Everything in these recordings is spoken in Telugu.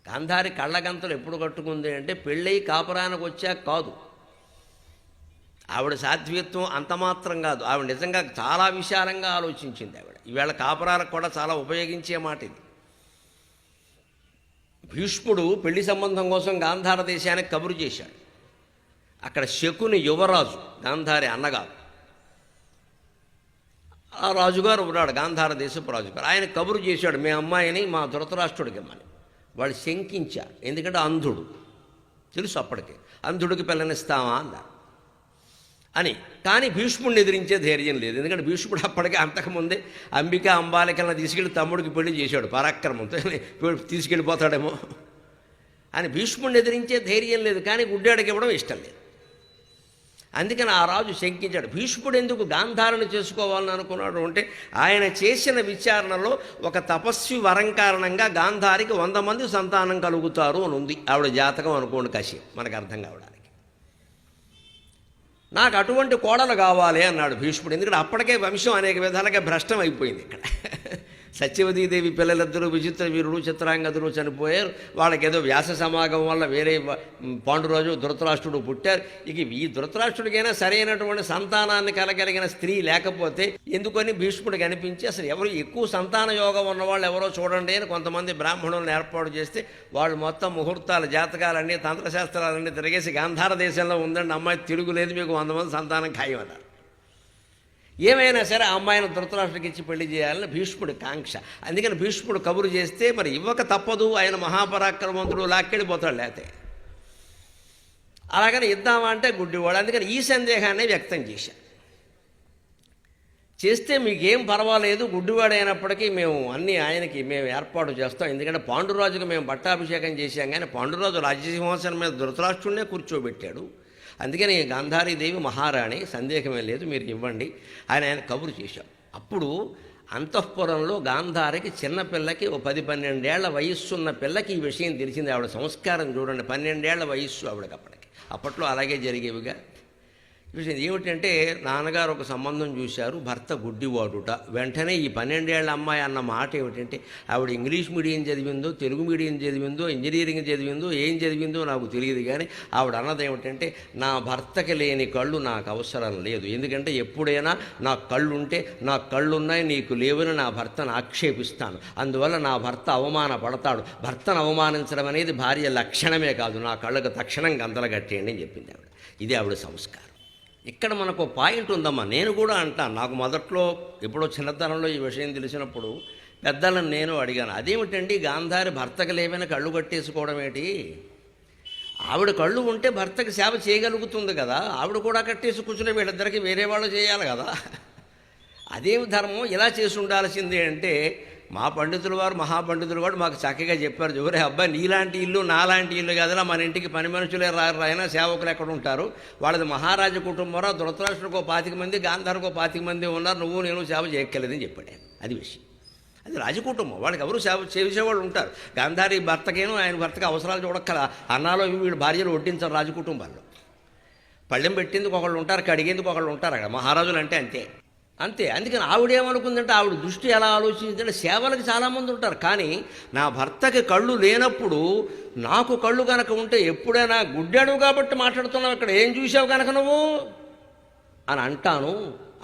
గాంధారి కళ్ళగంతలు ఎప్పుడు కట్టుకుంది అంటే పెళ్ళై కాపురానికి వచ్చాక కాదు. ఆవిడ సాధ్వీత్వం అంత మాత్రం కాదు, ఆవిడ నిజంగా చాలా విశాలంగా ఆలోచించింది. ఆవిడ ఈవేళ కాపురాలకు కూడా చాలా ఉపయోగించే మాట ఇది. భీష్ముడు పెళ్లి సంబంధం కోసం గాంధార దేశానికి కబురు చేశాడు. అక్కడ శకుని యువరాజు, గాంధారి అన్నగారు, ఆ రాజుగారు ఉన్నాడు, గాంధార దేశపు రాజుగారు. ఆయన కబురు చేశాడు, మీ అమ్మాయిని మా ధృతరాష్ట్రుడికి ఇమ్మని. వాళ్ళు శంకించారు, ఎందుకంటే అంధుడు తెలుసు అప్పటికే, అంధుడికి పిల్లనిస్తామా అన్నారు అని. కానీ భీష్ముడిని ఎదిరించే ధైర్యం లేదు, ఎందుకంటే భీష్ముడు అప్పటికే అంతకుముందే అంబిక అంబాలికలను తీసుకెళ్ళి తమ్ముడికి పెళ్లి చేశాడు పరాక్రమంతో, తీసుకెళ్ళిపోతాడేమో అని భీష్ముడిని ఎదిరించే ధైర్యం లేదు. కానీ గుడ్డాడికి ఇవ్వడం ఇష్టం లేదు. అందుకని ఆ రాజు శంకించాడు. భీష్ముడు ఎందుకు గాంధారను చేసుకోవాలని అనుకున్నాడు అంటే, ఆయన చేసిన విచారణలో ఒక తపస్వి వరం కారణంగా గాంధారికి 100 మంది సంతానం కలుగుతారు అని ఉంది. ఆవిడ జాతకం అనుకోండి, కశ్యప్, మనకు అర్థం కావడానికి. నాకు అటువంటి కోడలు కావాలి అన్నాడు భీష్ముడు. ఎందుకంటే అప్పటికే వంశం అనేక విధాలుగా భ్రష్టం అయిపోయింది. ఇక్కడ సత్యవతీదేవి పిల్లలిద్దరూ విచిత్ర వీరుడు చిత్రాంగదులు చనిపోయారు. వాళ్ళకి ఏదో వ్యాస సమాగమం వల్ల వేరే పాండురాజు ధృతరాష్ట్రుడు పుట్టారు. ఇక ఈ ధృతరాష్ట్రుడికైనా సరైనటువంటి సంతానాన్ని కలగలిగిన స్త్రీ లేకపోతే ఎందుకని భీష్ముడికి అనిపించి, అసలు ఎవరు ఎక్కువ సంతాన యోగం ఉన్నవాళ్ళు ఎవరో చూడండి అని కొంతమంది బ్రాహ్మణులను ఏర్పాటు చేస్తే, వాళ్ళు మొత్తం ముహూర్తాలు జాతకాలన్నీ తంత్రశాస్త్రాలన్నీ తిరిగేసి గాంధార దేశంలో ఉందండి అమ్మాయి తిరుగులేదు, మీకు 100 మంది సంతానం ఖాయమన్నారు. ఏమైనా సరే ఆ అమ్మాయిని ధృతరాష్ట్రుడికి ఇచ్చి పెళ్లి చేయాలని భీష్ముడి కాంక్ష. అందుకని భీష్ముడు కబురు చేస్తే మరి ఇవ్వక తప్పదు, ఆయన మహాపరాక్రమంతుడు, లాక్కెళ్ళిపోతాడు. లేతే అలాగని ఇద్దామా అంటే గుడ్డివాడు. అందుకని ఈ సందేహాన్ని వ్యక్తం చేశారు. చేస్తే మీకేం పర్వాలేదు, గుడ్డివాడు అయినప్పటికీ మేము అన్నీ ఆయనకి మేము ఏర్పాటు చేస్తాం. ఎందుకంటే పాండురాజుకు మేము పట్టాభిషేకం చేశాం, కానీ పాండురాజు రాజ్యసింహాసనం మీద ధృతరాష్ట్రుడినే కూర్చోబెట్టాడు. అందుకని గాంధారీదేవి మహారాణి, సందేహమే లేదు, మీరు ఇవ్వండి అని ఆయన కబురు చేశాడు. అప్పుడు అంతఃపురంలో గాంధారికి చిన్నపిల్లకి 10-12 ఏళ్ల వయస్సున్న పిల్లకి ఈ విషయం తెలిసింది. ఆవిడ సంస్కారం చూడండి, 12 ఏళ్ల వయస్సు ఆవిడకి అప్పట్లో అలాగే జరిగేవిగా. విషయం ఏమిటంటే, నాన్నగారు ఒక సంబంధం చూశారు, భర్త గుడ్డివాడుట. వెంటనే ఈ 12 ఏళ్ల అమ్మాయి అన్న మాట ఏమిటంటే, ఆవిడ ఇంగ్లీష్ మీడియం చదివిందో, తెలుగు మీడియం చదివిందో, ఇంజనీరింగ్ చదివిందో, ఏం చదివిందో నాకు తెలియదు, కానీ ఆవిడ అన్నది ఏమిటంటే, నా భర్తకి లేని కళ్ళు నాకు అవసరం లేదు. ఎందుకంటే ఎప్పుడైనా నా కళ్ళుంటే, నా కళ్ళున్నాయి నీకు లేవని నా భర్తను ఆక్షేపిస్తాను, అందువల్ల నా భర్త అవమానపడతాడు. భర్తను అవమానించడం అనేది భార్య లక్షణమే కాదు, నా కళ్ళకు తక్షణం గంతలు కట్టేయండి అని చెప్పింది ఆవిడ. ఇది ఆవిడ సంస్కారం. ఇక్కడ మనకు పాయింట్ ఉందమ్మా. నేను కూడా అంటాను, నాకు మొదట్లో ఎప్పుడో చిన్నతనంలో ఈ విషయం తెలిసినప్పుడు పెద్దలను నేను అడిగాను, అదేమిటండి గాంధారి భర్తకు లేవని కళ్ళు కట్టేసుకోవడం ఏంటి? ఆవిడ కళ్ళు ఉంటే భర్తకి సేవ చేయగలుగుతుంది కదా, ఆవిడ కూడా కట్టేసి కూర్చుని వీళ్ళిద్దరికి వేరే వాళ్ళు చేయాలి కదా, అదేమి ధర్మం? ఇలా చేసి ఉండాల్సిందే అంటే, మా పండితుల వారు, మహాపండితులు వారు మాకు చక్కగా చెప్పారు, ఎవరే అబ్బాయి నీలాంటి ఇల్లు నాలాంటి ఇల్లు కదలా, మన ఇంటికి పని మనుషులే రాయినా సేవకులు ఎక్కడ ఉంటారు, వాళ్ళది మహారాజ కుటుంబరా, ధృతరాష్ట్రుడికో 25 మంది, గాంధారికో 25 మంది ఉన్నారు, నువ్వు నేను సేవ చేయక్కర్లేదని చెప్పాడు. అది విషయం, అది రాజకుటుంబం, వాళ్ళకి ఎవరు సేవ చేసేవాళ్ళు ఉంటారు. గాంధారి భర్తకేనో ఆయన భర్తకి అవసరాలు చూడక్కల, అన్నాలో వీడు భార్యలు వడ్డించారు రాజకుటుంబాల్లో. పళ్ళెం పెట్టేందుకు ఒకళ్ళు ఉంటారు, కడిగేందుకు ఒకళ్ళు ఉంటారు అక్కడ, మహారాజులు అంటే అంతే అంతే. అందుకని ఆవిడేమనుకుందంటే, ఆవిడ దృష్టి ఎలా ఆలోచించిందంటే, సేవలకు చాలామంది ఉంటారు, కానీ నా భర్తకి కళ్ళు లేనప్పుడు నాకు కళ్ళు కనుక ఉంటే, ఎప్పుడైనా గుడ్డాడు కాబట్టి మాట్లాడుతున్నావు, ఇక్కడ ఏం చూసావు కనుక నువ్వు అని అంటాను.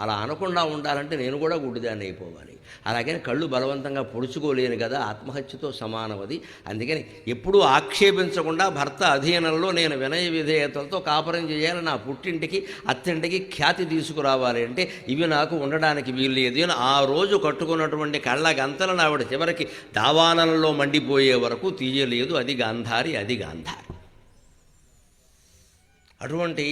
అలా అనకుండా ఉండాలంటే నేను కూడా గుడ్డిదాన్ని అయిపోవాలి. అలాగని కళ్ళు బలవంతంగా పొడుచుకోలేను కదా, ఆత్మహత్యతో సమానమది. అందుకని ఎప్పుడూ ఆక్షేపించకుండా భర్త అధీనంలో నేను వినయ విధేయతలతో కాపురం చేయాలి, నా పుట్టింటికి అత్తింటికి ఖ్యాతి తీసుకురావాలి అంటే ఇవి నాకు ఉండడానికి వీలు లేదు అని ఆ రోజు కట్టుకున్నటువంటి కళ్ళ గంతలను ఆవిడ చివరికి దావానలలో మండిపోయే వరకు తీయలేదు. అది గాంధారి, అది గాంధారి. అటువంటి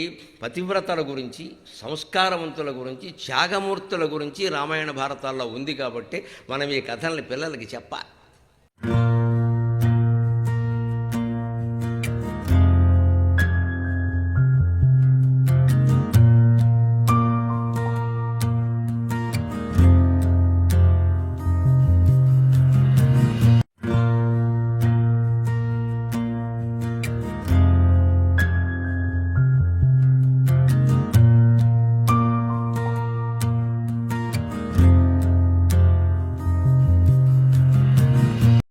పతివ్రతల గురించి, సంస్కారవంతుల గురించి, త్యాగమూర్తుల గురించి రామాయణ భారతాల్లో ఉంది కాబట్టి మనం ఈ కథల్ని పిల్లలకి చెప్పాలి.